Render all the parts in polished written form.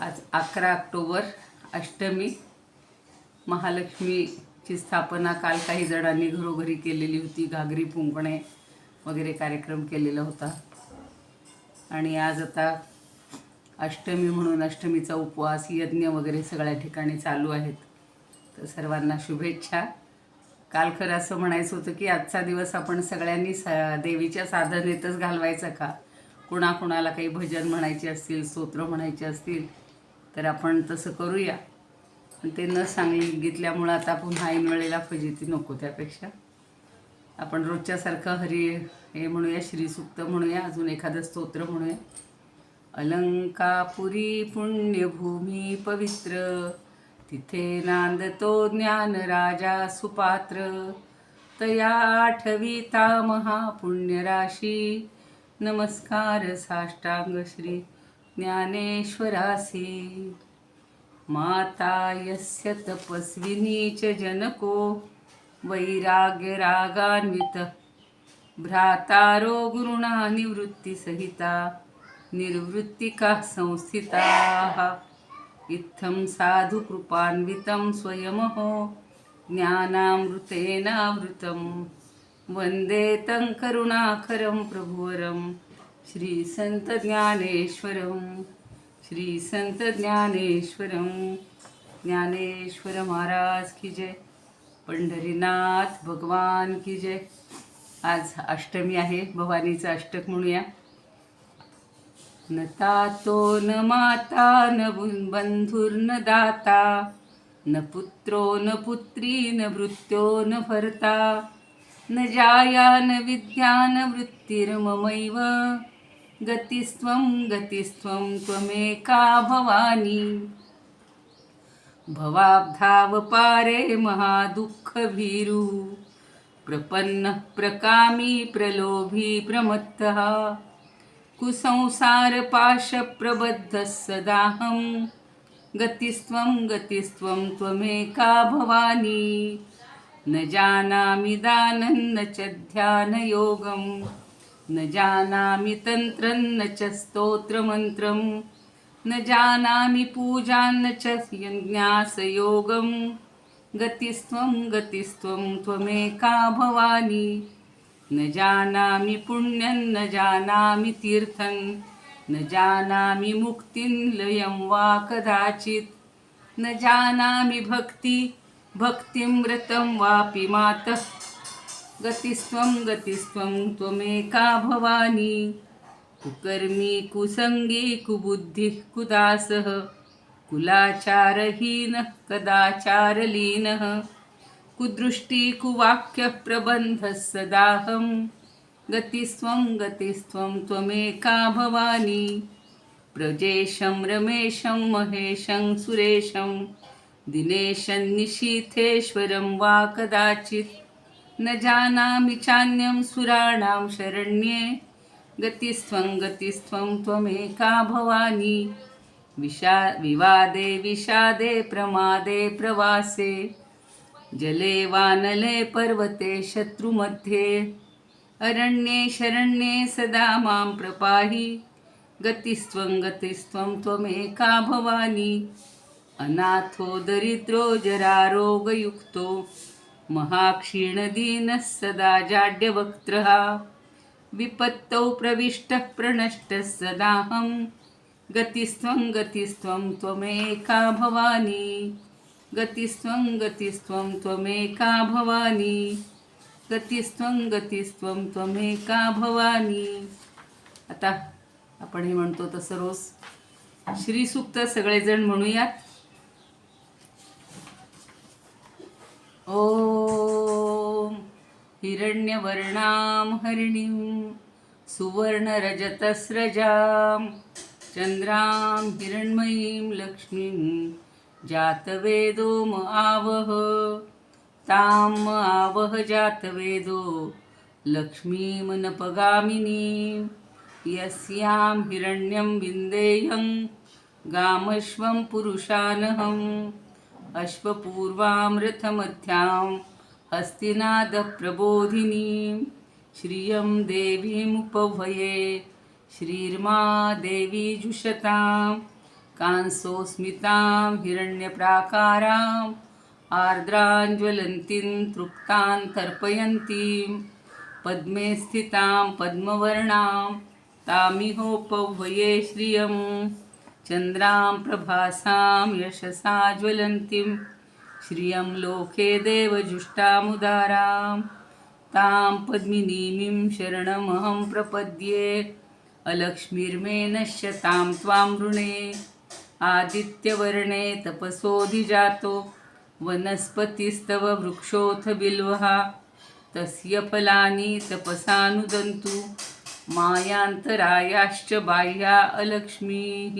आज 11 ऑक्टोबर अष्टमी. महालक्ष्मीची स्थापना काल काही जणांनी घरोघरी केलेली होती. घागरी फुंकणे वगैरे कार्यक्रम केलेला होता. आणि आज आता अष्टमी म्हणून अष्टमीचा उपवास, यज्ञ वगैरे सगळ्या ठिकाणी चालू आहेत. तर सर्वांना शुभेच्छा. काल खरं असं म्हणायचं होतं की आजचा दिवस आपण सगळ्यांनी देवीच्या साधनेतच घालवायचा का. कुणाकुणाला काही भजन म्हणायचे असतील, स्तोत्र म्हणायचे असतील तर आपण तसं करूया. पण ते न सांगितल्यामुळं आता पुन्हा ऐन वेळेला फजिती नको. त्यापेक्षा आपण रोजच्यासारखं हे म्हणूया, श्रीसूक्त म्हणूया, अजून एखादं स्तोत्र म्हणूया. अलंकापुरी पुण्यभूमी पवित्र, तिथे नांदतो ज्ञान राजा सुपात्र. तया आठविता महापुण्यराशी, नमस्कार साष्टांग श्री ज्ञानेश्वरासी. माता यस्य तपस्विनी च जनको, वैराग्य रागान्वित भ्रातारो गुरुणा निवृत्तिसहिता, निर्वृत्तिका संस्थिताः. इत्थं साधु कृपान्वितं स्वयमहो, ज्ञानामृतेनावृतं वन्दे तं करुणाकरं प्रभुवरं श्री संत ज्ञानेश्वरं. श्री संत ज्ञानेश्वरं. ज्ञानेश्वर महाराज की जय. पंढरीनाथ भगवान की जय. आज अष्टमी आहे. भवानीचं अष्टक म्हणूया. न तातो न माता न बंधुर्न दाता, न पुत्रो न पुत्री न भृत्यो न भर्ता, न जाया न विद्या न वृत्तिर्ममैव, गतिस्त्वं त्वमेका भवानी. भवाब्धावपारे महादुःखभीरु, प्रपन्नः प्रकामी प्रलोभी प्रमत्तः, कुसंसारपाशप्रबद्धः सदाहं, गतिस्त्वं त्वमेका भवानी. न जानामि दानं न च ध्यानयोगं, न जानामि तन्त्रं न च स्तोत्रमन्त्रं, न जानामि पूजां न च न्यासयोगं, गतिस्त्वं त्वमेका भवानी. न जानामि पुण्यं न जानामि तीर्थं, न जानामि मुक्तिं लयं वा कदाचित्, न जानामि भक्तिं व्रतं वापि मातः, गतिस्त्वं त्वमेका भवानी. कुकर्मी कुसंगी कुबुद्धिः कुदासः, कुलाचारहीनः कदाचारलीनः, कुदृष्टि कुवाक्यः प्रबन्धः सदाहं, गतिस्त्वं त्वमेका भवानी. प्रजेशं रमेशं महेशं सुरेशं, दिनेशं निशीथेश्वरं वा कदाचित्, न जानामि चान्यं सुराणां शरण्ये, गतिस्त्वं त्वमेका भवानी. विवादे विषादे प्रमादे प्रवासे, जले वानले पर्वते शत्रुमध्ये, अरण्ये शरण्ये सदा मां प्रपाहि, गतिस्त्वं त्वमेका भवानी. अनाथो दरिद्रो जरारोगयुक्तो, महाक्षीणदीनः सदा जाड्यवक्त्रः, विपत्तौ प्रविष्टः प्रणष्टः सदाहं, गतिस्त्वं त्वमेका भवानी. गतिस्त्वं त्वमेका भवानी. गतिस्त्वं त्वमेका भवानी. आता आपण हे म्हणतो तसं रोज श्रीसूक्त सगळेजण म्हणूयात. ओम हिरण्यवर्णां हरिणीं सुवर्णरजतस्रजां, चंद्रां हिरण्मयीं लक्ष्मीं, जातवेदो म आवह. ताम आवह जातवेदो लक्ष्मीं नपगामिनीं, यस्यां हिरण्यं विन्देयं गामश्वं पुरुषानहम्, अश्वपूर्वामृतमध्यां हस्तिनादप्रबोधिनीं, श्रियं देवीमुपभये. श्रीर्मा देवी जुषतां कांसोस्मितां हिरण्यप्राकाराम् आर्द्राञ्ज्वलन्तीं तृप्तां तर्पयन्तीं पद्मे स्थितां पद्मवर्णां तामिहोपह्वये श्रियं चन्द्रां प्रभासां यशसा ज्वलन्तीं श्रियं लोके देवजुष्टामुदारां तां पद्मिनीमीं शरणमहं प्रपद्ये अलक्ष्मीर्मे नश्यतां त्वां वृणे आदित्यवर्णे तपसोऽधिजातो वनस्पतिस्तव वृक्षोऽथ बिल्वः तस्य फलानि तपसानुदन्तु मायान्तरायाश्च बाह्या अलक्ष्मीः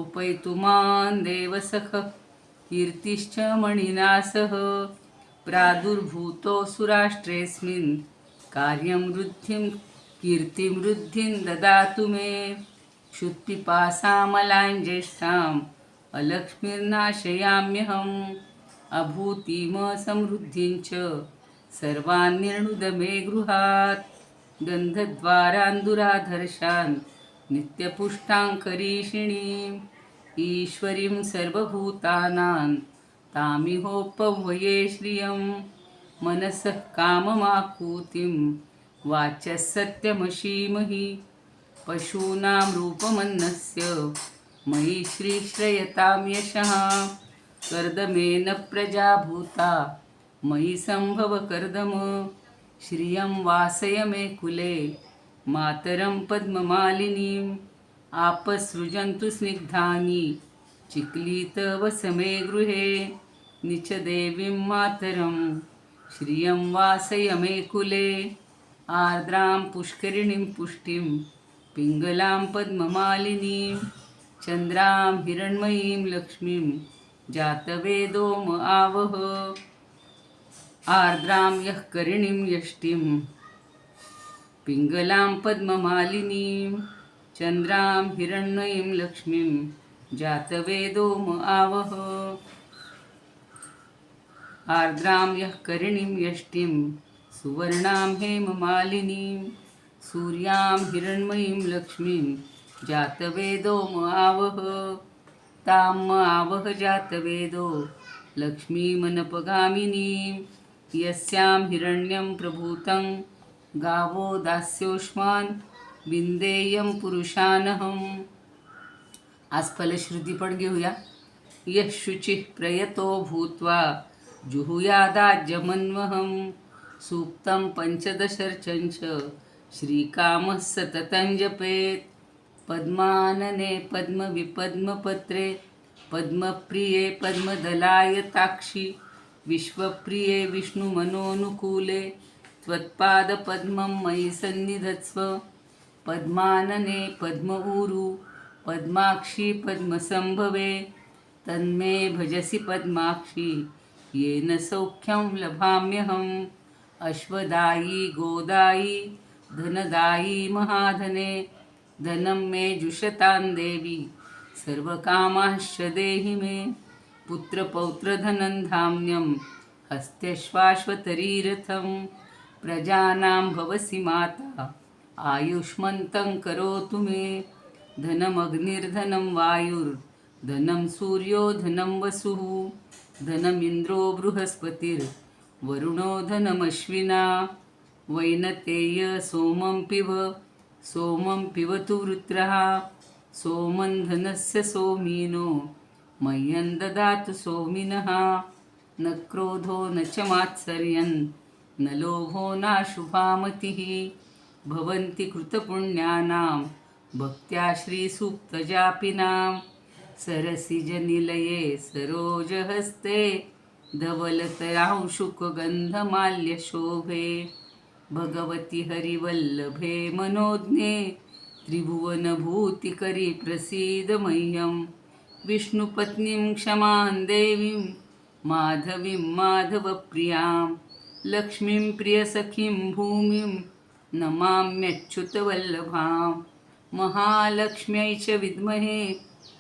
उपैतु मां देवसख कीर्तिश्च मणिना सह प्रादुर्भूतोऽसुराष्ट्रेऽस्मिन् कार्यं वृद्धिं कीर्तिं वृद्धिं ददातु मे क्षुत्पिपासामलाञ्ज्येष्ठाम् अलक्ष्मीर्नाशयाम्यहम् अभूतिमसमृद्धिं च सर्वान् निर्णुद मे गृहात् गन्धद्वारान् दुराधर्षान् नित्यपुष्टाङ्करीषिणीम् ईश्वरीं सर्वभूतानां तामिहोपह्वये श्रियं मनसः काममाकूतिं वाचः सत्यमशीमहि पशूनां रूपमन्नस्य मयि श्रीश्रयतां यशः कर्दमेन प्रजा भूता मयि सम्भव कर्दम श्रियं वासय मे कुले मातरं पद्ममालिनीम् आपसृजन्तु स्निग्धानि चिक्लीतवस मे गृहे निचदेवीं मातरं श्रियं वासय मे कुले आर्द्रां पुष्करिणीं पुष्टिं पिङ्गलां पद्ममालिनीं चन्द्रां हिरण्मयीं लक्ष्मीं जातवेदो म आवह आर्द्रां यः करिणीं यष्टिं पिङ्गलां पद्ममालिनीं चन्द्रां हिरण्मयीं लक्ष्मीं जातवेदो म आवह आर्द्रां यः करिणीं यष्टिं सुवर्णां हेममालिनीं सूर्यां हिरण्मयीं लक्ष्मीं जातवेदो म आवह तां म आवह जातवेदो लक्ष्मीमनपगामिनीं यस्यां हिरण्यं प्रभूतं गावो दास्योष्मान् विंदेयं पुरुषानहम्. आज फलश्रुती पण घेऊया. यः शुचिः प्रयतो भूत्वा जुहुयादाज्यमन्वहं सूक्तं पंचदशर्चञ्च श्रीकामः सततं जपेत्. पद्मानने पद्मविपद्मपत्रे पद्मप्रिये पद्मदलायताक्षि विश्वप्रिये विष्णुमनोनुकूले त्वत्पादपद्मं मयि सन्निधत्स्व. पद्मानने पद्म ऊरु पद्माक्षि पद्मसंभवे तन्मे भजसि पद्माक्षि येन सौख्यं लभाम्यहम्. अश्वदायी गोदायी धनदायी महाधने धनं मे जुषतां देवी सर्वकामाश्च देहि मे. पुत्रपौत्रधनं धान्यं हस्त्यश्वाश्वतरीरथं प्रजानां भवसि माता आयुष्मन्तं करोतु मे. धनमग्निर्धनं वायुर्धनं सूर्यो धनं वसुः धनमिन्द्रो बृहस्पतिर्वरुणो धनमश्विना. वैनतेय सोमं पिबतु वृत्रः सोमं धनस्य सोमिनो मह्यं ददातु सोमिनः. न क्रोधो न च मात्सर्यं न लोभो नाशुभा मतिः भवन्ति कृतपुण्यानां भक्त्या श्रीसूक्तजापिनां. सरसिजनिलये सरोजहस्ते धवलतरांशुकगन्धमाल्यशोभे भगवति हरिवल्लभे मनोज्ञे त्रिभुवनभूतिकरी प्रसीद मह्यं. विष्णुपत्नीं क्षमां देवीं माधवीं माधवप्रियां लक्ष्मीं प्रियसखीं भूमिं नमाम्यच्युतवल्लभां. महालक्ष्म्यै च विद्महे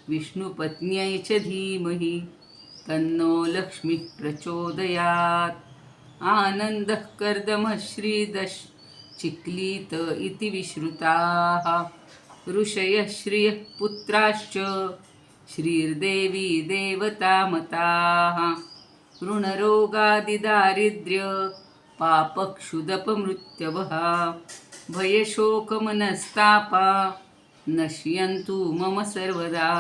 विष्णुपत्न्यै च धीमहि तन्नो लक्ष्मीः प्रचोदयात्. आनन्दः कर्दमः श्रीदश चिक्लीत इति विश्रुताः ऋषयः श्रियः पुत्राश्च श्रीर्देवी देवतामताः ऋणरोगादिदारिद्र्य पापक्षुदपमृत्यवः भयशोकमनस्तापा नश्यन्तु मम सर्वदा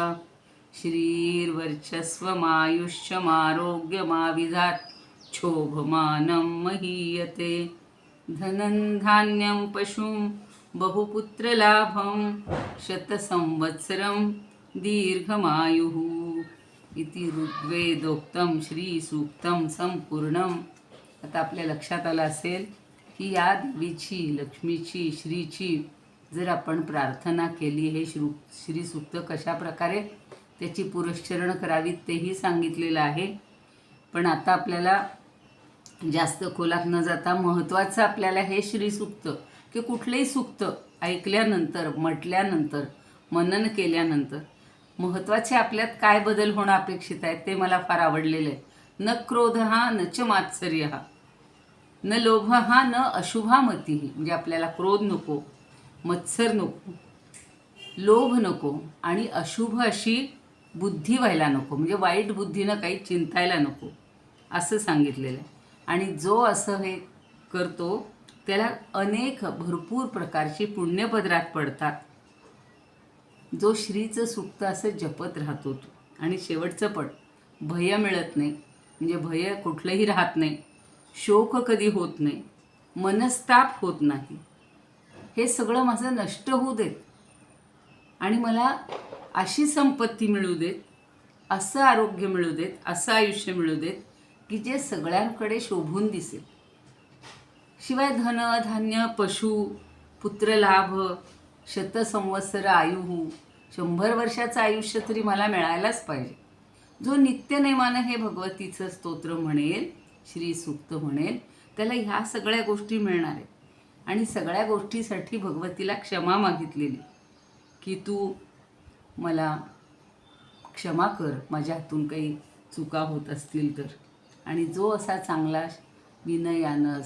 श्रीर्वर्चस्वमायुष्यमारोग्यमाविधात् क्षोभमानं महीयते धनं धान्यं पशुं बहुपुत्रलाभं शतसंवत्सरं दीर्घमायुः इति ऋग्वेदोक्तं श्रीसूक्तं संपूर्णं. आता आपल्या लक्षात आलं असेल की या देवीची, लक्ष्मीची, श्रीची जर आपण प्रार्थना केली, हे श्रीसूक्त कशा प्रकारे त्याची पुरस्चरण करावीत तेही सांगितलेलं आहे. पण आता आपल्याला जास्त खोलात न जाता महत्त्वाचं आपल्याला हे श्रीसूक्त की कुठलेही सूक्त ऐकल्यानंतर, म्हटल्यानंतर, मनन केल्यानंतर महत्त्वाचे आपल्यात काय बदल होणं अपेक्षित आहे ते मला फार आवडलेलं आहे. न क्रोध हा न च मात्सर्य हा न लोभ हा न अशुभा मतीही. म्हणजे आपल्याला क्रोध नको, मत्सर नको, लोभ नको आणि अशुभ अशी बुद्धी व्हायला नको. म्हणजे वाईट बुद्धीनं काही चिंतायला नको असं सांगितलेलं आहे. आणि जो असं हे करतो त्याला अनेक भरपूर प्रकारची पुण्यपदरात पडतात. जो श्रीचं सुक्त असं जपत राहतो तो. आणि शेवटचं पण भय मिळत नाही, म्हणजे भय कुठलंही राहत नाही, शोक कधी होत नाही, मनस्ताप होत नाही. हे सगळं माझं नष्ट होऊ देत आणि मला अशी संपत्ती मिळू देत, असं आरोग्य मिळू देत, असं आयुष्य मिळू देत की जे सगळ्यांकडे शोभून दिसेल. शिवाय धन धान्य पशु पुत्रलाभ शतसंवत्सर आयुः 100 वर्षाचं आयुष्य तरी मला मिळायलाच पाहिजे. जो नित्यनेमानं हे भगवतीचं स्तोत्र म्हणेल, श्रीसूक्त म्हणेल, त्याला ह्या सगळ्या गोष्टी मिळणार आहेत. आणि सगळ्या गोष्टीसाठी भगवतीला क्षमा मागितलेली की तू मला क्षमा कर, माझ्या हातून काही चुका होत असतील तर. आणि जो असा चांगला विनयानं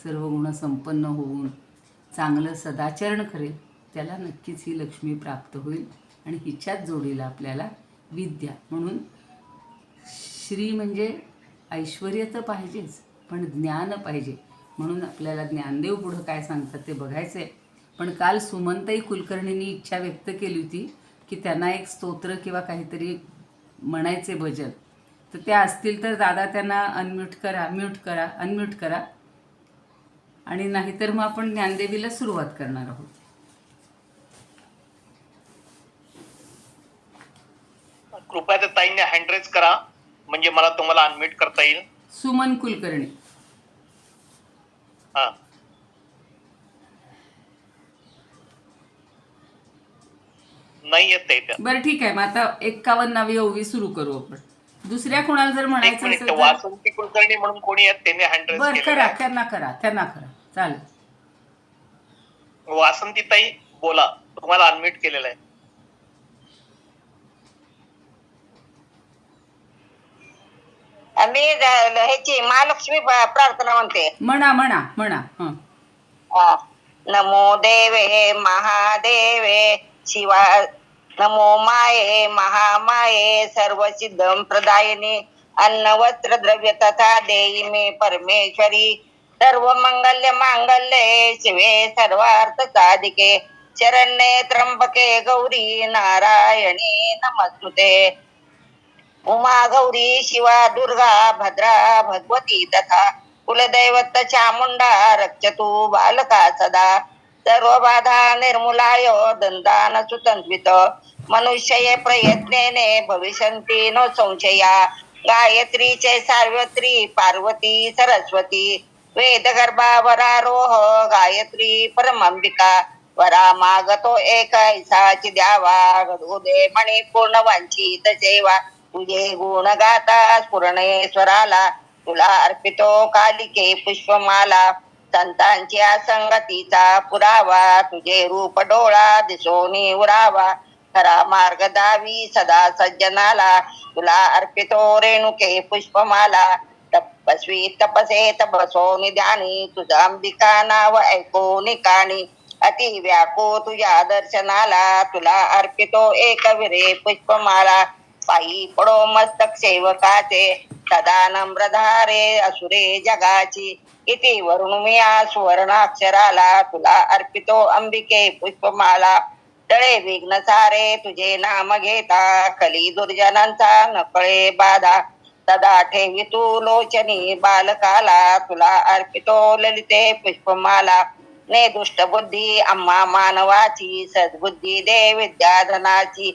सर्व गुण संपन्न होऊन चांगलं सदाचरण करेल त्याला नक्कीच ही लक्ष्मी प्राप्त होईल. आणि हिच्याच जोडीला आपल्याला विद्या, म्हणून श्री म्हणजे ऐश्वर्य तर पाहिजेच, पण ज्ञान पाहिजे. म्हणून आपल्याला ज्ञानदेव पुढं काय सांगतात ते बघायचं आहे. पण काल सुमनताई कुलकर्णींनी इच्छा व्यक्त केली होती की त्यांना एक स्तोत्र किंवा काहीतरी म्हणायचे भजन, तर त्या असतील तर दादा त्यांना अनम्यूट करा. आणि नाहीतर मग आपण ज्ञानदेवीला सुरुवात करणार आहोत. कृपया त्या ताईंनी हँड रेज करा, म्हणजे मला तुम्हाला अनम्यूट करता येईल. सुमन कुलकर्णी. हा, नाही येत आहे. बरं ठीक आहे, मग आता 51 ओवी सुरू करू आपण. दुसऱ्या कोणाला जर म्हणायचं असेल तर वासंती कुलकर्णी म्हणून कोणी आहेत त्यांनी हँड रेज बरं करा, त्यांना करा चालेल. वासंती ताई बोला, तुम्हाला अनम्यूट केलेलं आहे. मी ह्याची महालक्ष्मी प्रार्थना म्हणते. म्हणा. नमो देवे महादेवे शिवा, नमो माये महामाये सर्वसिद्धं प्रदायिनी अन्न वस्त्र द्रव्य तथा देयी मे परमेश्वरी. सर्व मंगल्य मांगल्ये शिवे सर्वार्थ साधिके शरण्ये त्र्यंबके गौरी नारायणी नमस्तुते. उमा गौरी शिवा दुर्गा भद्रा भगवती तथा कुलदैवत चामुंडा रक्षतु बालका सदा. सर्व बाधा निर्मूलाय दंदान सुतंत्वित मनुष्ये प्रयत्नेने भविष्यन्ति नो संशया. गायत्री च सार्वत्री पार्वती सरस्वती वेदगर्भा वरारोह गायत्री परमांबिका. वरा मागतो एक ऐसाची द्यावा घडू दे मणी पूर्ण वांछित सेवा. तुझे गुण गाता स्फुरणेश्वराला तुला अर्पितो कालिके पुष्पमाला. संतांच्या संगतीचा पुरावा तुझे रूप डोळा दिसोनी उरावा. खरा मार्ग दावी सदा सज्जनाला तुला अर्पितो रेणुके पुष्पमाला. तपस्वी तपसे तपसो निध्यानी तुझा अंबिका नाव ऐको निकाणी. अति व्याको तुझ्या दर्शनाला तुला अर्पितो एकविरे पुष्पमाला. पायी पडो मस्तक सेवकाचे सदा नम्रधारे असुरे जगाची इति वरुणमिया सुवर्णाक्षराला तुला अर्पितो अंबिके पुष्पमाला तळे विघ्न सारे तुझे नाम घेता कली दुर्जनांचा नकळे बाधा सदा ठेवी तू लोचनी बालकाला तुला अर्पितो ललिते पुष्पमाला ने दुष्ट बुद्धी आम्हा मानवाची सद्बुद्धी दे विद्याधनाची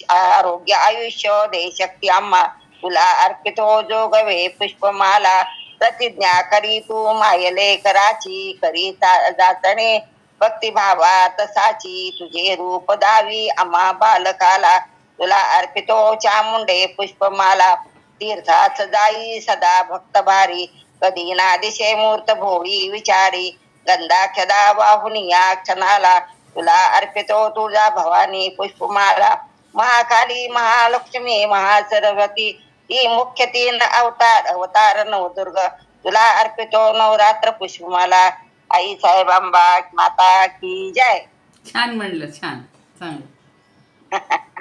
आरोग्य आयुष्य दे शक्ती आम्हा तुला अर्पितो जोगवे पुष्पमाला प्रतिज्ञा करी तू मायले कराची करी जातणे भक्तिभावात साची तुझे रूप दावी आम्हा बालकाला तुला अर्पितो चामुंडे पुष्पमाला तीर्थाच जाई सदा भक्त भारी कधी ना दिशे मूर्त भोळी विचारी गंधाक्षदा वाहुनी या क्षणाला तुला अर्पितो तुझा भवानी पुष्पमाला महाकाली महालक्ष्मी महासरस्वती ही मुख्य तीन अवतार नवदुर्ग तुला अर्पितो नवरात्र पुष्पमाला आई साहेबांबा माता की जय. छान म्हणलं, छान, चांगलं.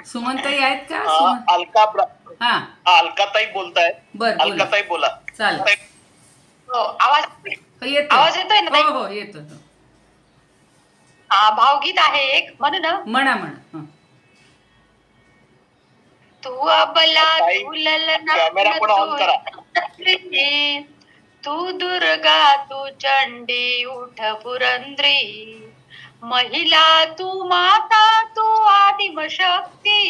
सुमनताई आहेत का? हा, अलकाताई बोलतायत. बर, अलकाताई बोला. चालेल. आवाज येतो येतोय ना ताई? हो येतो. भावगीत आहे एक, म्हणू ना. म्हणा. तू अबला ताई, तू ललना कॅमेरा पण ऑन करा. तू दुर्गा तू चंडी उठ पुरंद्री महिला तू माता तू आदिमशक्ती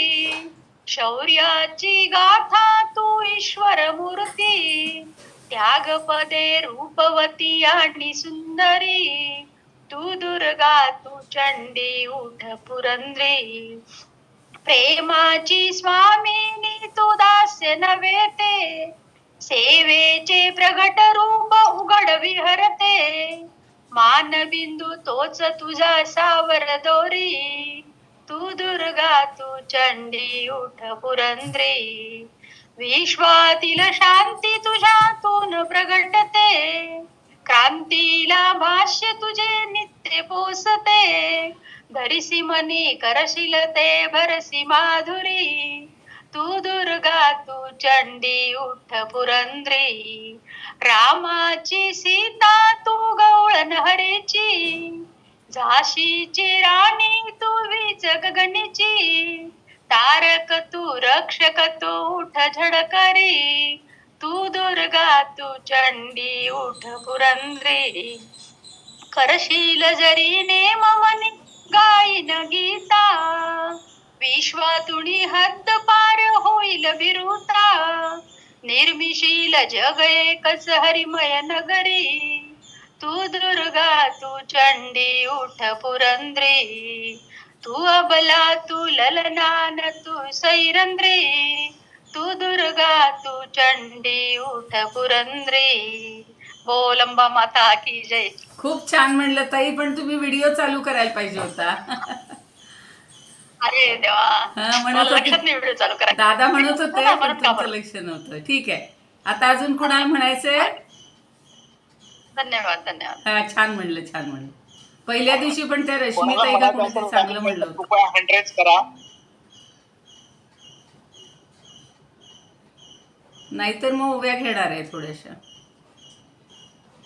शौर्याची गाथा तू ईश्वर मूर्ती त्यागपदे रूपवती आणि सुंदरी तू दुर्गा तू चंडी उठ पुरंद्री प्रेमाची स्वामिनी तू दास्य नव्हे ते सेवेचे प्रगट रूप उघड विहरते मानबिंदू तोच तुझा सावर दोरी तू दुर्गा तू चंडी उठ पुरंद्री विश्वातील शांती तुझ्यातून प्रगटते क्रांतीला भाष्य तुझे नित्य पोसते धरिसी मनी करशील ते भरसी माधुरी तू दुर्गा तू चंडी उठ पुरंद्री रामाची सीता तू गवळण हरेची झाशीची राणी तू वीज गगनीची तारक तू रक्षक तू उठ झडकरी तू दुर्गा तू चंडी उठ पुरंद्री करशील जरी नेम मनी गायन गीता विश्वातुणी हद्द पार होईल बिरुता निर्मिशील जग एकच हरिमय नगरी तू दुर्गा तू चंडी उठ पुरंद्री तू अबला तू ललनान तू सैरंद्री तू दुर्गा तू चंडी उठ पुरंद्री. बोल अंबा माता की जय. खूप छान म्हणलं ताई, पण तुम्ही व्हिडिओ चालू करायला पाहिजे होता. अरे देवा, म्हणत लक्षात नाही व्हिडिओ चालू करायचा. दादा म्हणत होते पण म्हणून का तुमचं बरं? लक्ष नव्हतं. ठीक आहे, आता अजून कोणाला म्हणायचंय? धन्यवाद. हा, छान म्हणलं. पहिल्या दिवशी पण त्या रश्मीताई का कोणीतरी चांगलं म्हणलं होतं. कृपया हँड करा. नाहीतर मग उभ्या घेणार आहे थोड्याशा.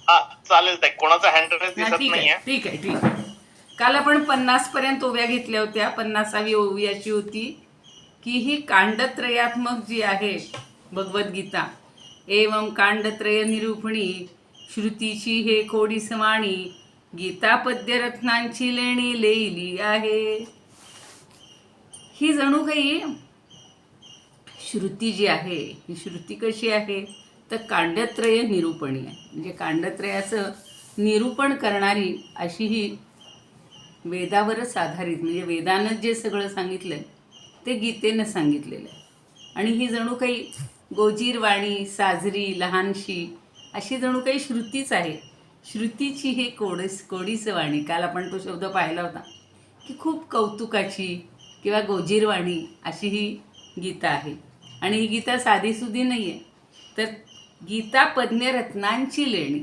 हा चालेल ताई, कोणाचा हँड रेस दिसत ठीक नाहीये. आहे, ठीक आहे. काल आपण 50 पर्यंत उभ्या घेतल्या होत्या. 50वी ओवी अशी होती की ही कांडत्रयात्मक जी आहे भगवद्गीता एवं कांडत्रय निरूपणी श्रुतीची हे कोडी समाणी गीता पद्यरत्नांची लेणी लेली आहे. ही जणू काही श्रुती जी आहे, ही श्रुती कशी आहे तर कांडत्रय निरूपणी आहे. म्हणजे कांडत्रयाचं निरूपण करणारी अशी ही वेदावरच आधारित, म्हणजे वेदानं जे सगळं सांगितलं ते गीतेनं सांगितलेलं आहे. आणि ही जणू काही गोजीरवाणी साजरी लहानशी अशी जणू काही श्रुतीच आहे. श्रुतीची हे कोडीस वाणी. काल आपण तो शब्द पाहिला होता की खूप कौतुकाची किंवा गोजीरवाणी अशी ही गीता आहे. आणि ही गीता साधीसुधी नाही आहे, तर गीता पद्यरत्नांची लेणी.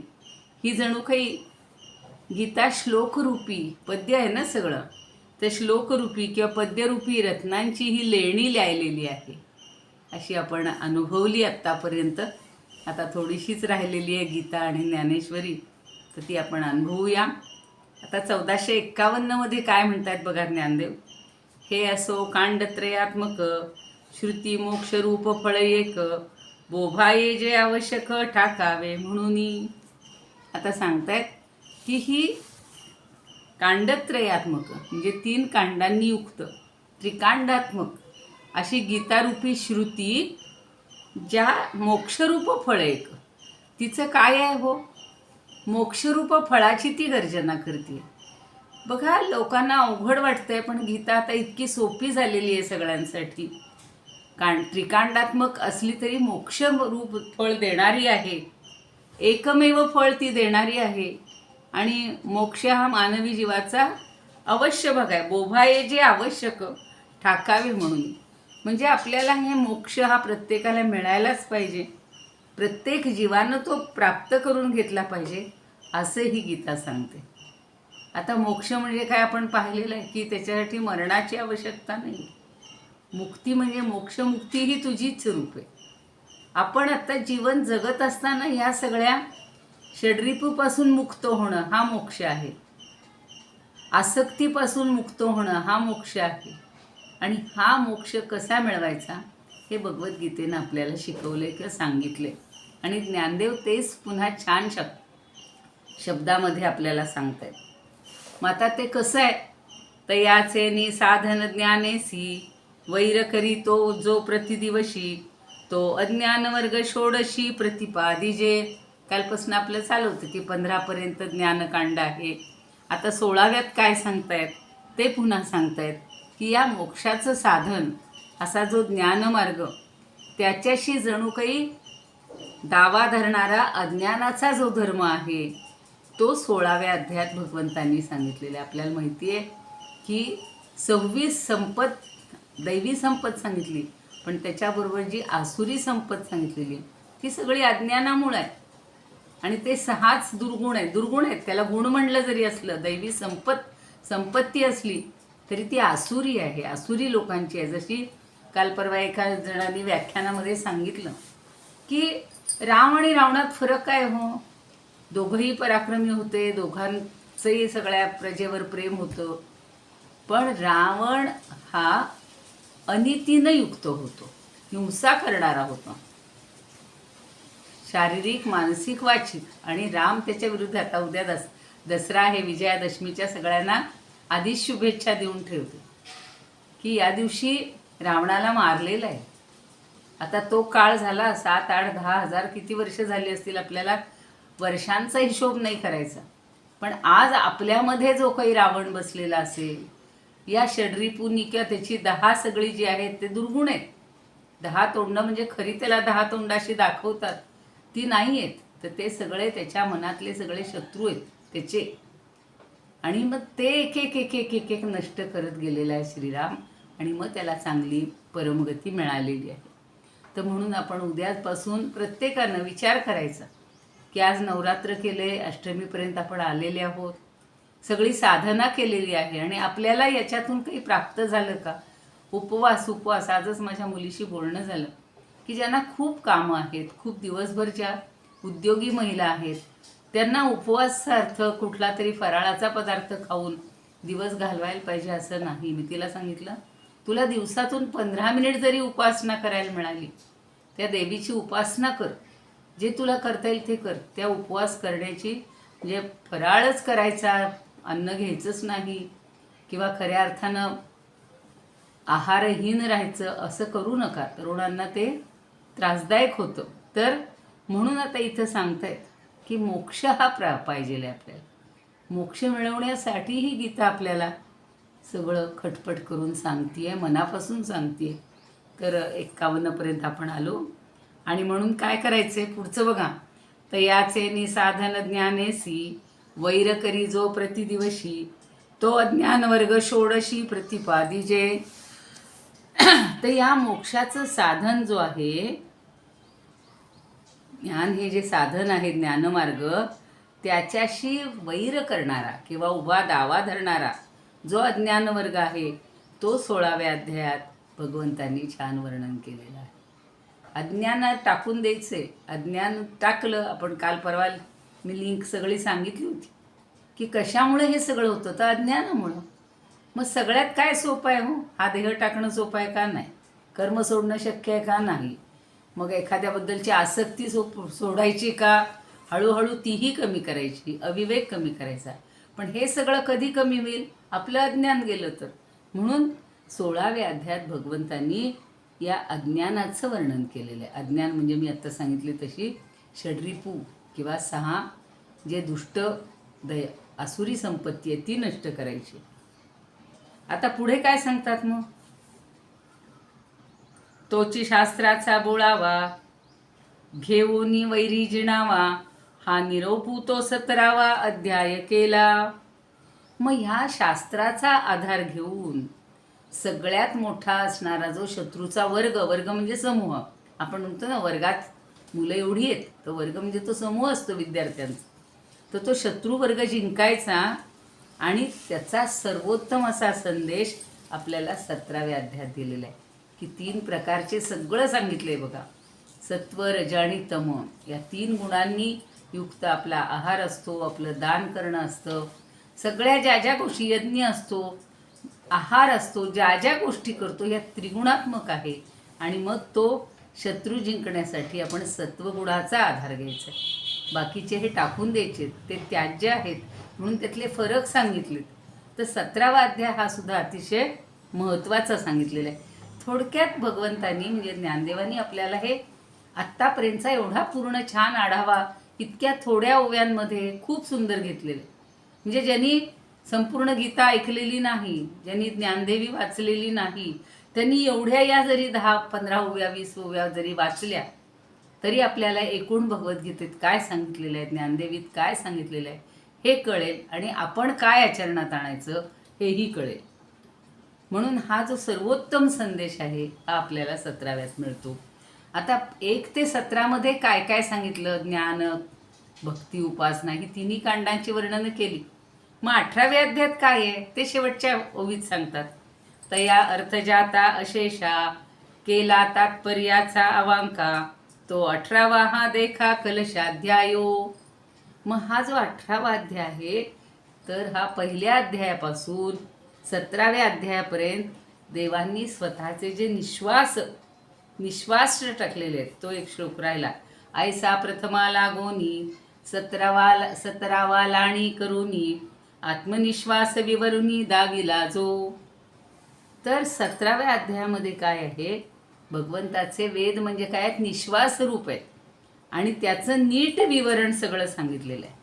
ही जणू काही गीता श्लोकरूपी पद्य आहे ना सगळं, तर श्लोकरूपी किंवा पद्यरूपी रत्नांची ही लेणी लिहिलेली आहे, अशी आपण अनुभवली आत्तापर्यंत. आता थोडीशीच राहिलेली आहे गीता आणि ज्ञानेश्वरी, तर ती आपण अनुभवूया. आता 1451मध्ये काय म्हणतात बघा ज्ञानदेव. हे असो कांडत्रयात्मक श्रुती मोक्षरूप फळ एक, बोभाये जे आवश्यक ठाकावे म्हणून. आता सांगतायत की ही कांडत्रयात्मक म्हणजे 3 कांडांनी युक्त त्रिकांडात्मक अशी गीतारूपी श्रुती ज्या मोक्षरूप फळ एक, तिचं काय आहे हो, मोक्षरूप फळाची ती गर्जना करते. बघा लोकांना अवघड वाटतंय, पण गीता आता इतकी सोपी झालेली आहे सगळ्यांसाठी. त्रिकांडात्मक असली तरी मोक्षरूप फळ देणारी आहे, एकमेव फळ ती देणारी आहे. आणि मोक्ष हा मानवी जीवाचा अवश्य भाग आहे. बोभाये जे आवश्यक ठाकावे म्हणून, म्हणजे आपल्याला हे मोक्ष हा प्रत्येकाला मिळायलाच पाहिजे, प्रत्येक जीवानं तो प्राप्त करून घेतला पाहिजे, असं ही गीता सांगते. आता मोक्ष म्हणजे काय आपण पाहिलेलं आहे की त्याच्यासाठी मरणाची आवश्यकता नाही. मुक्ती म्हणजे मोक्षमुक्ती ही तुझीच रूप आहे. आपण आता जीवन जगत असताना ह्या सगळ्या षड्रिपूपासून मुक्त होणं हा मोक्ष आहे, आसक्तीपासून मुक्त होणं हा मोक्ष आहे. आणि हा मोक्ष कसा मिळवायचा हे भगवद्गीतेनं आपल्याला शिकवले किंवा सांगितले. आणि ज्ञानदेव तेच पुन्हा छान शब्दामध्ये आपल्याला सांगतायत. मग आता ते कसं आहे, तयाचे नि साधन ज्ञानेसी वैर करी तो जो प्रतिदिवशी, तो अज्ञान वर्ग षोडशी प्रतिपादिजे. कालपासून आपलं चालू होतं की 15पर्यंत ज्ञानकांड आहे. आता 16व्यात काय सांगतायत ते पुन्हा सांगतायत की या मोक्षाचं साधन असा जो ज्ञानमार्ग, त्याच्याशी जणू काही दावा धरणारा अज्ञानाचा जो धर्म आहे तो 16व्या अध्यायात भगवंतांनी सांगितलेला. आपल्याला माहिती आहे की 26 संपत दैवी संपत सांगितली, पण त्याच्याबरोबर जी आसुरी संपत सांगितलेली ती सगळी अज्ञानामुळे आहे. आणि ते 6च दुर्गुण आहेत. दुर्गुण आहेत, त्याला गुण म्हणलं जरी असलं, दैवी संपत्ती असली तरी ती आसुरी आहे, आसुरी लोकांची आहे. जशी काल परवा एका जणांनी व्याख्यानामध्ये सांगितलं की राम आणि रावणात फरक काय हो, दोघंही पराक्रमी होते, दोघांचंही सगळ्या प्रजेवर प्रेम होतं, पण रावण हा अनितीनं युक्त होतो, हिंसा करणारा होता, शारीरिक मानसिक वाचिक. आणि राम त्याच्या विरुद्ध. आता उद्या दसरा आहे, विजयादशमीच्या सगळ्यांना आधीच शुभेच्छा देऊन ठेवते की या दिवशी रावणाला मारलेलं आहे. आता तो काळ झाला 7, 8, 10 हजार किती वर्ष झाली असतील, आपल्याला वर्षांचा हिशोब नाही करायचा. पण आज आपल्यामध्ये जो काही रावण बसलेला असेल, या षड्रिपूंनी किंवा त्याची 10 सगळी जी आहेत ते दुर्गुण आहेत. 10 तोंडं म्हणजे खरी त्याला 10 तोंडाशी दाखवतात ती नाही आहेत, तर ते सगळे त्याच्या मनातले सगळे शत्रू आहेत त्याचे. आणि मग ते एक एक एक एक एक एक नष्ट करत गेलेला आहे श्रीराम. आणि मग त्याला चांगली परमगती मिळालेली आहे. तर म्हणून आपण उद्यापासून प्रत्येकानं विचार करायचा की आज नवरात्र केले, अष्टमीपर्यंत आपण आलेले आहोत, सगळी साधना केलेली आहे आणि आपल्याला याच्यातून काही प्राप्त झालं का. उपवास आजच माझ्या मुलीशी बोलणं झालं की ज्यांना खूप कामं आहेत, खूप दिवसभर ज्या उद्योगी महिला आहेत, त्यांना उपवासाचा अर्थ कुठला तरी फराळाचा पदार्थ खाऊन दिवस घालवायला पाहिजे असं नाही. मी तिला सांगितलं तुला दिवसातून 15 मिनिट जरी उपासना करायला मिळाली, त्या देवीची उपासना कर, जे तुला करता येईल ते कर. त्या उपवास करण्याची म्हणजे फराळच करायचा, अन्न घ्यायचंच नाही किंवा खऱ्या अर्थानं आहारहीन राहायचं असं करू नका. तरुणांना ते त्रासदायक होतं. तर म्हणून आता इथं सांगतायत की मोक्ष हा पाहिजे आहे आपल्याला. मोक्ष मिळवण्यासाठी ही गीता आपल्याला सगळं खटपट करून सांगते, मनापासून सांगते. तर 51पर्यंत आपण आलो. आणि म्हणून काय करायचं आहे पुढचं बघा. तयाचे निसाधन ज्ञानेसी वैर करी जो प्रतिदिवशी, तो अज्ञान वर्ग षोडशी प्रतिपादिजे. तर या मोक्षाचं साधन जो आहे, ज्ञान हे जे साधन आहे ज्ञानमार्ग, त्याच्याशी वैर करणारा किंवा उभा दावा धरणारा जो अज्ञान वर्ग आहे तो 16व्या अध्यायात भगवंतांनी छान वर्णन केलेलं आहे. अज्ञान टाकून द्यायचे. अज्ञान टाकलं आपण. काल परवा मी लिंक सगळी सांगितली होती की कशामुळे हे सगळं होतं, तर अज्ञानामुळं. मग सगळ्यात काय सोपं आहे हो? हा देह टाकणं सोपं आहे का? नाही. कर्म सोडणं शक्य आहे का? नाही. मग एखाद्याबद्दलची आसक्ती सोडायची का? हळूहळू तीही कमी करायची, अविवेक कमी करायचा. पण हे सगळं कधी कमी होईल? आपलं अज्ञान गेलं तर. म्हणून 16व्या अध्यायात भगवंतांनी या अज्ञानाचं वर्णन केलेलं आहे. अज्ञान म्हणजे मी आत्ता सांगितले तशी षड्रिपू किंवा 6 जे दुष्ट आसुरी संपत्ती आहे ती नष्ट करायची. आता पुढे काय सांगतात मग? तोची शास्त्राचा बोळावा घेऊनी वैरी जिणावा, हा निरोपू तो 17वा अध्याय केला. मग ह्या शास्त्राचा आधार घेऊन सगळ्यात मोठा असणारा जो शत्रूचा वर्ग, वर्ग म्हणजे समूह, आपण म्हणतो ना वर्गात मुलं एवढी आहेत, तर वर्ग म्हणजे तो समूह असतो विद्यार्थ्यांचा, तर तो शत्रू वर्ग जिंकायचा. आणि त्याचा सर्वोत्तम असा संदेश आपल्याला 17व्या अध्यायात दिलेला आहे की 3 प्रकारचे सगळं सांगितलं आहे बघा. सत्व, रज आणि तम या 3 गुणांनी युक्त आपला आहार असतो, आपलं दान करणं असतं, सगळ्या ज्या ज्या गोष्टी, यज्ञ असतो, आहार असतो, ज्या ज्या गोष्टी करतो या त्रिगुणात्मक आहे. आणि मग तो शत्रू जिंकण्यासाठी आपण सत्वगुणाचा आधार घ्यायचा आहे. बाकीचे हे टाकून द्यायचे, ते त्याज्य आहेत. म्हणून त्यातले फरक सांगितलेत. तर 17वा अध्याय हा सुद्धा अतिशय महत्त्वाचा सांगितलेला आहे. थोडक्यात भगवंतांनी म्हणजे ज्ञानदेवांनी आपल्याला हे आत्तापर्यंतचा एवढा पूर्ण छान आढावा इतक्या थोड्या ओव्यांमध्ये खूप सुंदर घेतलेलं आहे. म्हणजे ज्यांनी संपूर्ण गीता ऐकलेली नाही, ज्यांनी ज्ञानदेवी वाचलेली नाही, त्यांनी एवढ्या या जरी 10-15 ओव्या 20 ओव्या जरी वाचल्या तरी आपल्याला एकूण भगवद्गीतेत काय सांगितलेलं आहे, ज्ञानदेवीत काय सांगितलेलं आहे हे कळेल. आणि आपण काय आचरणात आणायचं हेही कळेल. म्हणून हा जो सर्वोत्तम संदेश आहे हा आपल्याला 17व्यात मिळतो. आता 1 ते 17मध्ये काय काय सांगितलं? ज्ञान, भक्ती, उपासना ही 3ही कांडांची वर्णनं केली. मग 18व्या अध्यायात काय आहे ते शेवटच्या ओवीत सांगतात. तया अर्थजाता अशेषा केला तात्पर्याचा अवांका, तो 18वा हा देखा कलशाध्यायो. मग हा जो 18वा अध्याय आहे तर हा पहिल्या अध्यायापासून 17व्या अध्यायापर्यंत देवांनी स्वतःचे जे निश्वास टाकलेले आहेत तो एक श्लोक राहिला. ऐसा प्रथमा लागोनी 17वा लाणी करुनी, आत्मनिश्वास विवरुनी दाविला जो. तर 17व्या अध्यायामध्ये काय आहे? भगवंताचे वेद म्हणजे काय आहेत? निश्वास रूप आहेत. आणि त्याचं नीट विवरण सगळं सांगितलेलं आहे.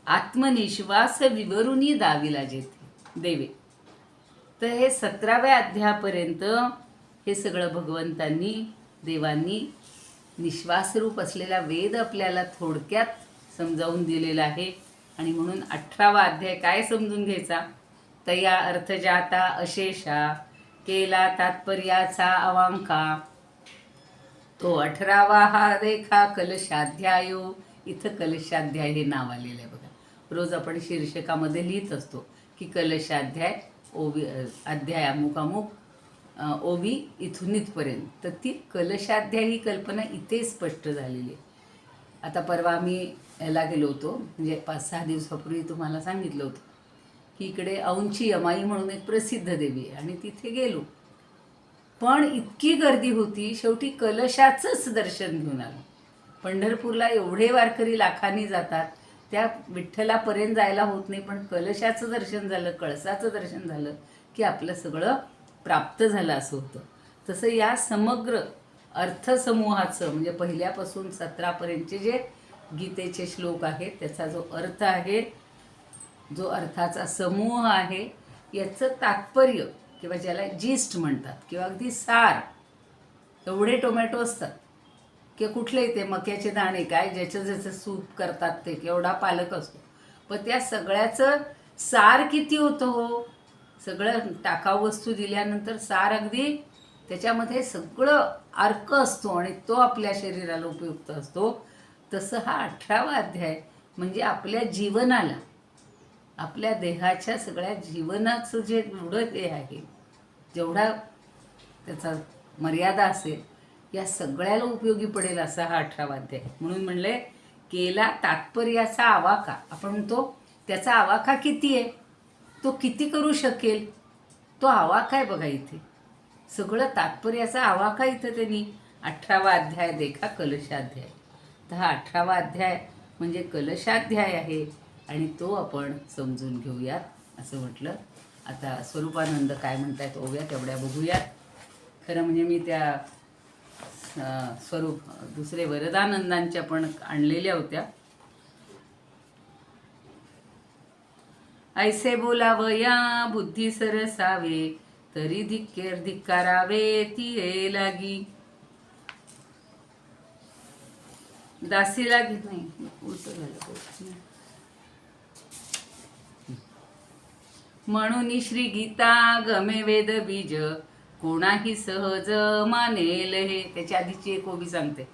आत्मनिश्वास विवरुनी दाविला जेथे देवे. तर हे 17व्या अध्यायापर्यंत हे सगळं भगवंतांनी, देवांनी निश्वासरूप असलेला वेद आपल्याला थोडक्यात समजावून दिलेला आहे. आणि म्हणून 18वा अध्याय काय समजून घ्यायचा? तया अर्थजाता अशेषा केला तात्पर्याचा अवांका, तो 18वा हा देखा कलशाध्यायो. इथं कलशाध्याय हे नाव आलेलं आहे बघा. रोज आपण शीर्षकामध्ये लिहित असतो की कलशाध्याय ओवी अध्याय अमुक अमुक ओवी इथून इथपर्यंत. तर ती कलशाध्याय ही कल्पना इथे स्पष्ट झालेली आहे. आता परवा आम्ही याला गेलो होतो, म्हणजे 5-6 दिवसापूर्वी तुम्हाला सांगितलं होतं की इकडे औंची अमाई म्हणून एक प्रसिद्ध देवी आहे आणि तिथे गेलो. पण इतकी गर्दी होती, शेवटी कलशाचंच दर्शन घेऊन आलो. पंढरपूरला एवढे वारकरी लाखांनी जातात, त्या विठ्ठलापर्यंत जायला होत नाही, पण कलशाचं दर्शन झालं, कळसाचं दर्शन झालं की आपलं सगळं प्राप्त झालं असं होतं. तसं या समग्र अर्थसमूहाचं म्हणजे पहिल्यापासून 17पर्यंतचे जे गीतेचे श्लोक आहेत त्याचा जो अर्थ आहे, जो अर्थाचा समूह आहे, याचं तात्पर्य किंवा ज्याला जिस्ट म्हणतात किंवा अगदी सार, एवढे टोमॅटो असतात की कुठले ते मक्याचे दाणे काय ज्याचं ज्याचं सूप करतात ते केवढा पालक असतो, पण त्या सगळ्याचं सार किती होतं हो. सगळं टाकाऊ वस्तू दिल्यानंतर सार अगदी त्याच्यामध्ये सगळं अर्क असतो आणि तो आपल्या शरीराला उपयुक्त असतो. तसं हा 18वा अध्याय म्हणजे आपल्या जीवनाला, आपल्या देहाच्या सगळ्या जीवनाचं जे एवढं हे आहे, जेवढा त्याचा मर्यादा असेल, या सगळ्याला उपयोगी पडेल असा हा 18वा अध्याय. म्हणून म्हणले केला तात्पर्याचा आवाका. आपण म्हणतो त्याचा आवाका किती आहे, तो किती करू शकेल, तो आवाका आहे बघा इथे. सगळं तात्पर्याचा आवाका इथं त्यांनी 18वा अध्याय देखा कलशाध्याय. तर हा 18वा अध्याय म्हणजे कलशाध्याय आहे आणि तो आपण समजून घेऊयात असं म्हटलं. आता स्वरूपानंद काय म्हणतायत ओव्या तेवढ्या बघूयात. खरं म्हणजे मी त्या स्वरूप दुसरे वरदानंदांच्या पण आणलेल्या होत्या. ऐसे बोलावया बुद्धी सरसावे, तरी धिक्कारावे ती लागी. दासी लागी नाही, उलट झालं. म्हणून श्री गीता गमे वेद बीज, कोणाही सहज मानेल हे. त्याच्या आधीची एक ओवी सांगते.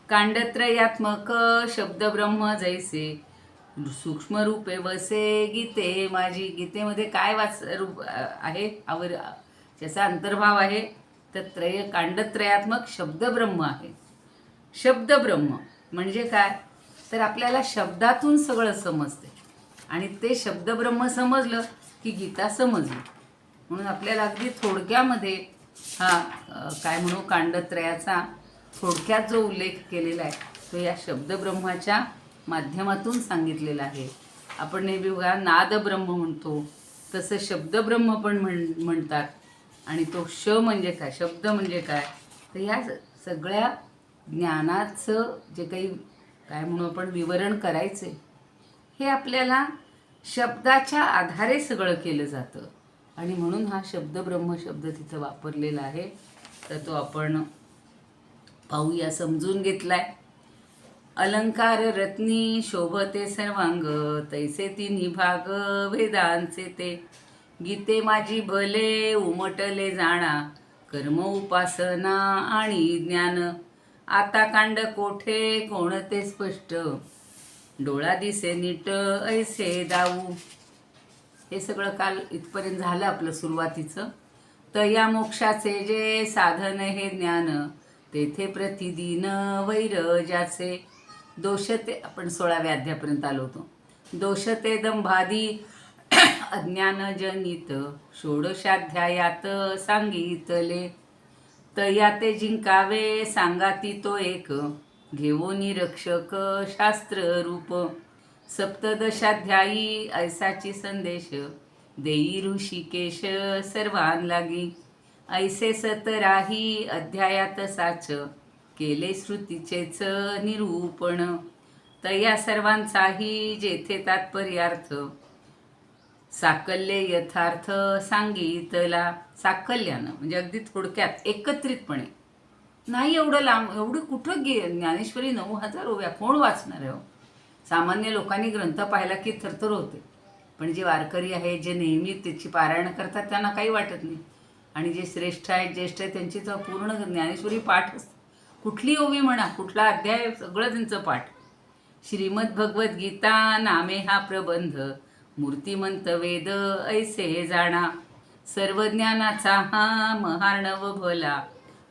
कांडत्रयात्मक शब्द ब्रह्म जैसे, सूक्ष्म रूपे वसे गीते माझी. गीतेमध्ये काय रूप आहे, त्याचा अंतर्भाव आहे. तर कांडत्रयात्मक शब्द ब्रह्म आहे. शब्द ब्रह्म म्हणजे काय, तर आपल्याला शब्दातून सगळं समजते आणि ते शब्द ब्रह्म समजलं की गीता समजली. म्हणून आपल्याला अगदी थोडक्यामध्ये हा काय म्हणू कांडत्रयाचा थोडक्यात जो उल्लेख केलेला आहे तो या शब्दब्रह्माच्या माध्यमातून सांगितलेला आहे. आपण नेहमी बघा नादब्रह्म म्हणतो, तसं शब्दब्रह्म पण म्हणतात. आणि तो म्हणजे काय, शब्द म्हणजे काय, तर या सगळ्या ज्ञानाचं जे काही काय म्हणू आपण विवरण करायचे, हे आपल्याला शब्दाच्या आधारे सगळं केलं जातं. आणि म्हणून हा शब्दब्रह्म शब्द तिथं वापरलेला आहे. तर तो आपण पाहूया, समजून घेतलाय. अलंकार रत्नी शोभते सर्वांग, तैसे तिन्ही भाग वेदांचे ते. गीते माझी भले उमटले जाणा, कर्म उपासना आणि ज्ञान. आता कांड कोठे कोणते स्पष्ट, डोळा दिसे नीट ऐसे दाऊ. हे सगळं काल इथपर्यंत झालं आपलं सुरुवातीचं. तर या मोक्षाचे जे साधन हे ज्ञान, तेथे प्रतिदिन वैरजाचे. दोष ते आपण 16व्या अध्यायापर्यंत आलो होतो. दोष ते दंभादी अज्ञानजनित, षोडशाध्यायात सांगितले. तया ते जिंकावे सांगाती तो एक, घेवोनी रक्षक शास्त्र रूप. सप्तदशाध्यायी ऐसाची संदेश, देई ऋषिकेश सर्वान लागी. ऐसे 17ही अध्यायात साच, केले श्रुतीचेच निरूपण. तया सर्वांचाही जेथे तात्पर्यार्थ, साकल्य यथार्थ सांगितला. साकल्यानं म्हणजे अगदी थोडक्यात एकत्रितपणे, नाही एवढं लांब, एवढं कुठं ज्ञानेश्वरी 9000 ओव्या कोण वाचणार आहे हो. सामान्य लोकांनी ग्रंथ पाहिला की थरथर होते, पण जे वारकरी आहेत, जे नेहमी त्याची पारायण करतात, त्यांना काही वाटत नाही. आणि जे श्रेष्ठ आहेत, ज्येष्ठ आहेत, त्यांची तर पूर्ण ज्ञानेश्वरी पाठ असते. कुठली ओवी म्हणा, कुठला अध्याय, सगळं त्यांचं पाठ. श्रीमद भगवद्गीता नामे हा प्रबंध, मूर्तिमंत वेद ऐसे जाणा. सर्व ज्ञानाचा हा महार्णव भला,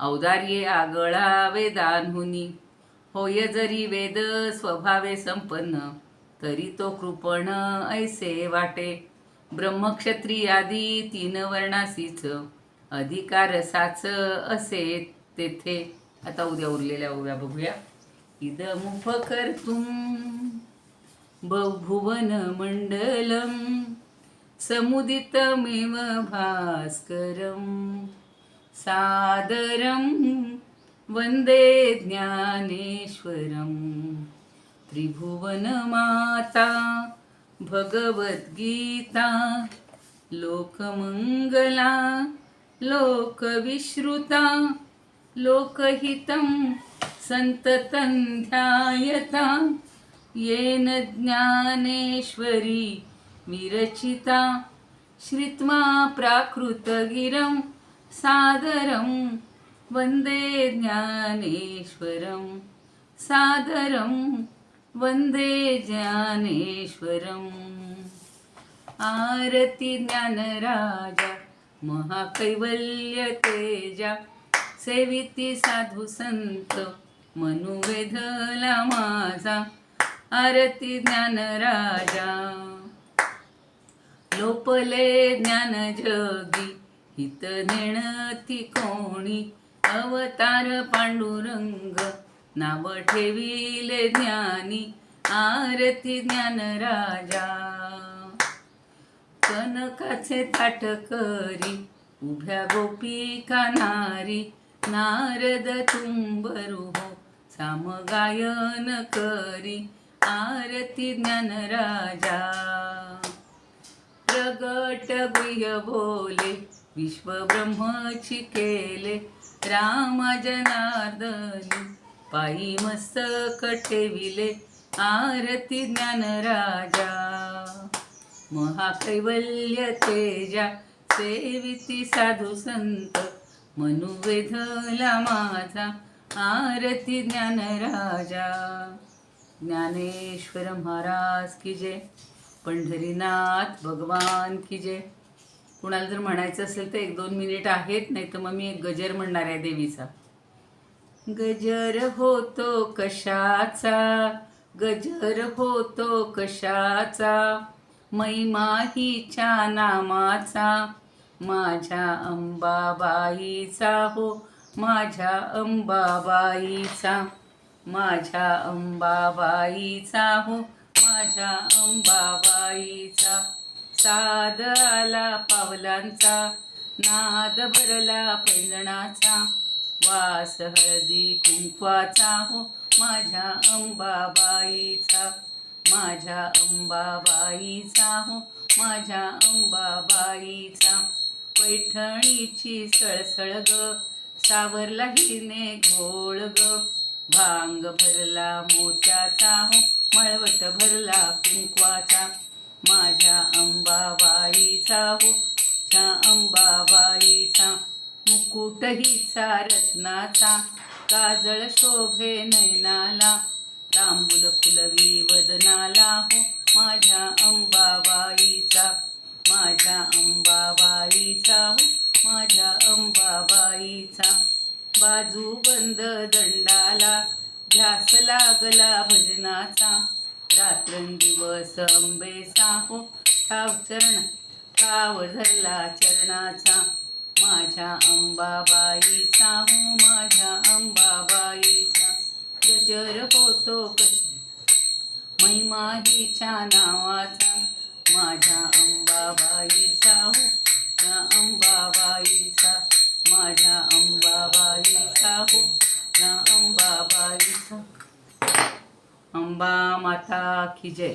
औदार्ये आगळा वेदांहुनी. होय जरी वेद स्वभावे संपन्न, तरी तो कृपण ऐसे वाटे. ब्रह्मक्षत्रियादी 3 वर्णासीच, अधिकार साच असे तेथे. आता उद्या उरलेल्या ओव्या बघूया. इदमुपकर्तुं भुवन मंडलम, समुदितमेव भास्करम. सादरम वंदे ज्ञानेश्वरम. त्रिभुवनमाता भगवद्गीता, लोकमंगला लोकविश्रुता. लोकहितं संततं ध्यायता, येन ज्ञानेश्वरी विरचिता. श्रित्वा प्राकृतगिरं सादरं, वंदे ज्ञानेश्वरं. सादरं वंदे ज्ञानेश्वरं. आरती ज्ञानराजा महाकैवल्य तेजा सेविती साधू संत मनुवेधला माझा आरती ज्ञानराजा लोपले ज्ञान जगी हित नेणती कोणी अवतार पांडुरंग नाव ठेविले ज्ञानी आरती ज्ञानराजा कनकाचे ताट करी उभ्या गोपिका नारी नारद तुंबरू हो सामगायन करी आरती ज्ञानराजा प्रगट गुह्य बोले विश्वब्रह्मची केले राम जनार्दनी पायी मस्तक ठेविले आरती ज्ञानराजा महाकैवल्य तेजा सेविती साधू संत मनुवेधला माझा आरती ज्ञानराजा ज्ञानेश्वर महाराज की जय पंढरीनाथ भगवान की जय कुणाला जर म्हणायचं असेल तर 1-2 मिनिट आहेत नाही तर मग मी एक गजर म्हणणार आहे देवीचा गजर होतो कशाचा गजर होतो कशाचा महिमा हिच्या नामाचा माझ्या अंबाबाईचा हो माझ्या अंबाबाईचा माझ्या अंबाबाईचा हो माझ्या अंबाबाईचा साद आला पावलांचा नाद भरला पैंजणाचा वास हळदी कुंकवाचा हो माझ्या अंबाबाईचा माझ्या अंबाबाईचा हो माझ्या अंबाबाईचा पैठणीची सळसळ ग सावरला हिने घोळ ग भांग भरला मोत्याचा हो मळवट भरला कुंकवाचा माझ्या अंबाबाईचा हो माझ्या अंबाबाईचा मुकुट हिचा रत्नाचा काजळ शोभे नयनाला तांबूल फुलवी वदनाला हो माझ्या अंबाबाईचा माझ्या अंबाबाईचा हो माझ्या अंबाबाईचा बाजू बंद दंडाला ध्यास लागला भजनाचा रात्रंदिवस अंबेसा हो ठाव धरला चरणाचा माझ्या अंबाबाईचा हो माझ्या अंबाबाईचा गजर होतो महिमा हिच्या नावाचा माझ्या अंबाबाईचा हो माझ्या अंबाबाईचा माझ्या अंबाबाईचा हो माझ्या अंबाबाईचा अंबा माता की जय.